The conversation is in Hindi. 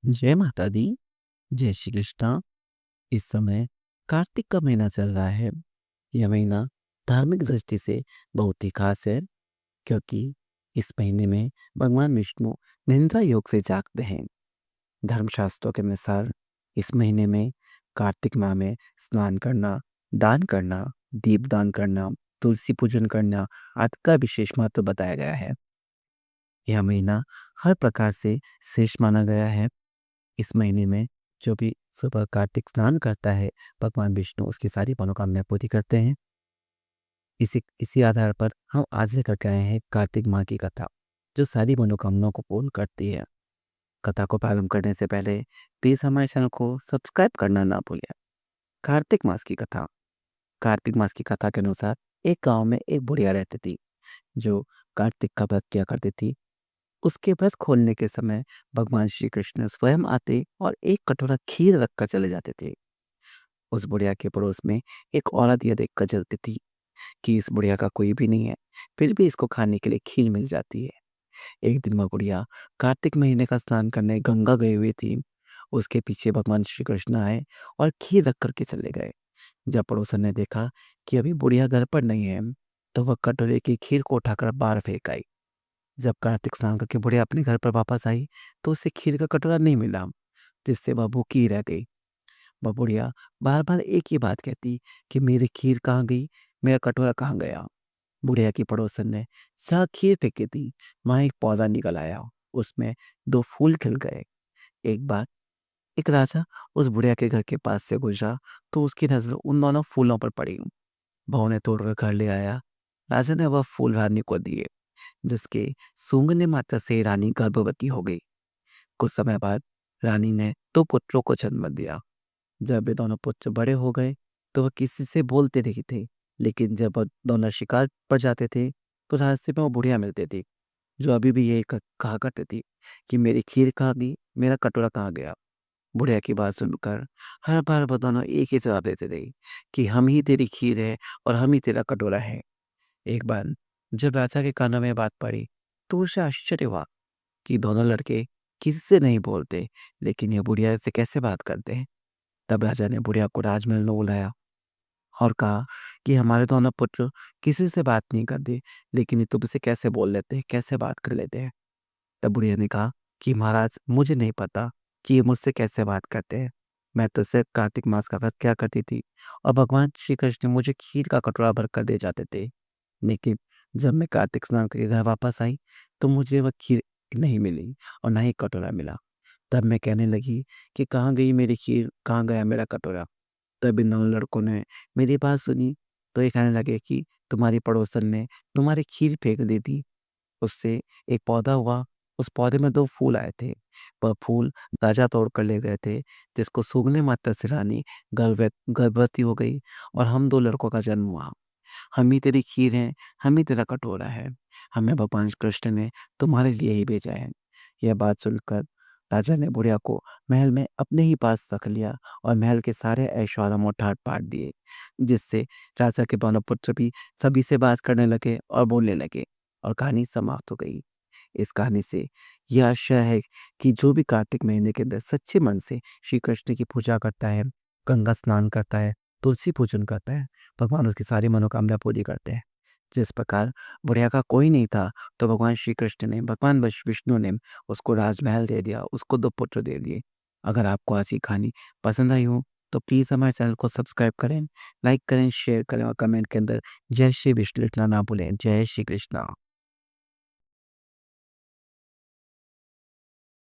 जय माता दी, जय श्री कृष्णा। इस समय कार्तिक का महीना चल रहा है। यह महीना धार्मिक दृष्टि से बहुत ही खास है, क्योंकि इस महीने में भगवान विष्णु निद्रा योग से जागते हैं। धर्मशास्त्रों के अनुसार इस महीने में कार्तिक माह में स्नान करना, दान करना, दीपदान करना, तुलसी पूजन करना आदि का विशेष महत्व बताया गया है। यह महीना हर प्रकार से श्रेष्ठ माना गया है। इस महीने में जो भी सुबह कार्तिक स्नान करता है, भगवान विष्णु उसकी सारी मनोकामनाएँ पूरी करते हैं। इसी इसी आधार पर हम आज लेकर के आए हैं कार्तिक माह की कथा, जो सारी मनोकामनाओं को पूर्ण करती है। कथा को प्रारंभ करने से पहले प्लीज़ हमारे चैनल को सब्सक्राइब करना ना भूलें। कार्तिक मास की कथा। कार्तिक मास की कथा के अनुसार एक गाँव में एक बुढ़िया रहती थी, जो कार्तिक का व्रत किया करती थी। उसके व्रत खोलने के समय भगवान श्री कृष्ण स्वयं आते और एक कटोरा खीर रखकर चले जाते थे। उस बुढ़िया के पड़ोस में एक औरत यह देखकर जलती थी कि इस बुढ़िया का कोई भी नहीं है, फिर भी इसको खाने के लिए खीर मिल जाती है। एक दिन वह बुढ़िया कार्तिक महीने का स्नान करने गंगा गई हुई थी। उसके पीछे भगवान श्री कृष्ण आए और खीर रख करके चले गए। जब पड़ोसन ने देखा कि अभी बुढ़िया घर पर नहीं है, तो वह कटोरे की खीर को उठाकर बाहर फेंक आई। जब कार्तिक स्नान करके बुढ़िया अपने घर पर वापस आई, तो उसे खीर का कटोरा नहीं मिला, जिससे वह भूखी ही रह गई। वह बुढ़िया बार-बार एक ही बात कहती कि मेरी खीर कहाँ गई? मेरा कटोरा कहाँ गया? बुढ़िया की पड़ोसन ने जहाँ खीर फेंकी थी, वहाँ एक पौधा निकल आया। उसमें 2 फूल खिल गए। एक बार एक राजा उस बुढ़िया के घर के पास से गुजरा, तो उसकी नज़र उन दोनों फूलों पर पड़ी। वह उन्हें तोड़कर घर ले आया। राजा ने वह फूल रानी को दिए, जिसके सूंघने मात्र से रानी गर्भवती हो गई। कुछ समय बाद रानी ने 2 पुत्रों को जन्म दिया। जब वे दोनों पुत्र बड़े हो गए, तो वह किसी से बोलते नहीं थे, लेकिन जब वह दोनों शिकार पर जाते थे, तो रास्ते में वो बुढ़िया मिलती थी, जो अभी भी यही कहा करती थी कि मेरी खीर कहाँ गई, मेरा कटोरा कहाँ गया। बुढ़िया की बात सुनकर हर बार वो दोनों एक ही जवाब देते थे कि हम ही तेरी खीर है और हम ही तेरा कटोरा है। एक बार जब राजा के कानों में बात पड़ी, तो उसे आश्चर्य हुआ कि दोनों लड़के किसी से नहीं बोलते, लेकिन ये बुढ़िया से कैसे बात करते हैं। तब राजा ने बुढ़िया को राजमहल में बुलाया और कहा कि हमारे दोनों पुत्र किसी से बात नहीं करते, लेकिन ये तुमसे कैसे बोल लेते हैं, कैसे बात कर लेते हैं। तब बुढ़िया ने कहा कि महाराज, मुझे नहीं पता कि ये मुझसे कैसे बात करते हैं। मैं तो सिर्फ कार्तिक मास का व्रत किया करती थी और भगवान श्री कृष्ण मुझे खीर का कटोरा भर कर दे जाते थे। लेकिन जब मैं कार्तिक स्नान करके घर वापस आई, तो मुझे वह खीर नहीं मिली और ना ही कटोरा मिला। तब मैं कहने लगी कि कहाँ गई मेरी खीर, कहाँ गया मेरा कटोरा। तब इन दोनों लड़कों ने मेरी बात सुनी, तो ये कहने लगे कि तुम्हारी पड़ोसन ने तुम्हारी खीर फेंक दी थी। उससे एक पौधा हुआ, उस पौधे में 2 फूल आए थे। वह फूल राजा तोड़ कर ले गए थे, जिसको सूंघने मात्र से रानी गर्भवती हो गई और हम 2 लड़कों का जन्म हुआ। हम ही तेरी खीर हैं, हम ही तेरा कटोरा है। हमें भगवान कृष्ण ने तुम्हारे लिए ही भेजा है। यह बात सुनकर राजा ने बुढ़िया को महल में अपने ही पास रख लिया और महल के सारे ऐशो-आराम ठाट बाँट दिए, जिससे राजा के दोनों पुत्र भी सभी से बात करने लगे और बोलने लगे और कहानी समाप्त हो गई। इस कहानी से यह आशय है कि जो भी कार्तिक महीने के अंदर सच्चे मन से श्री कृष्ण की पूजा करता है, गंगा स्नान करता है, तुलसी पूजन करता है, भगवान उसकी सारी मनोकामना पूरी करते हैं। जिस प्रकार बुढ़िया का कोई नहीं था, तो भगवान श्री कृष्ण ने, भगवान विष्णु ने उसको राजमहल दे दिया, उसको 2 पुत्र दे दिए। अगर आपको आज की कहानी पसंद आई हो, तो प्लीज़ हमारे चैनल को सब्सक्राइब करें, लाइक करें, शेयर करें और कमेंट के अंदर जय श्री विष्णु लिखना ना भूलें। जय श्री कृष्णा।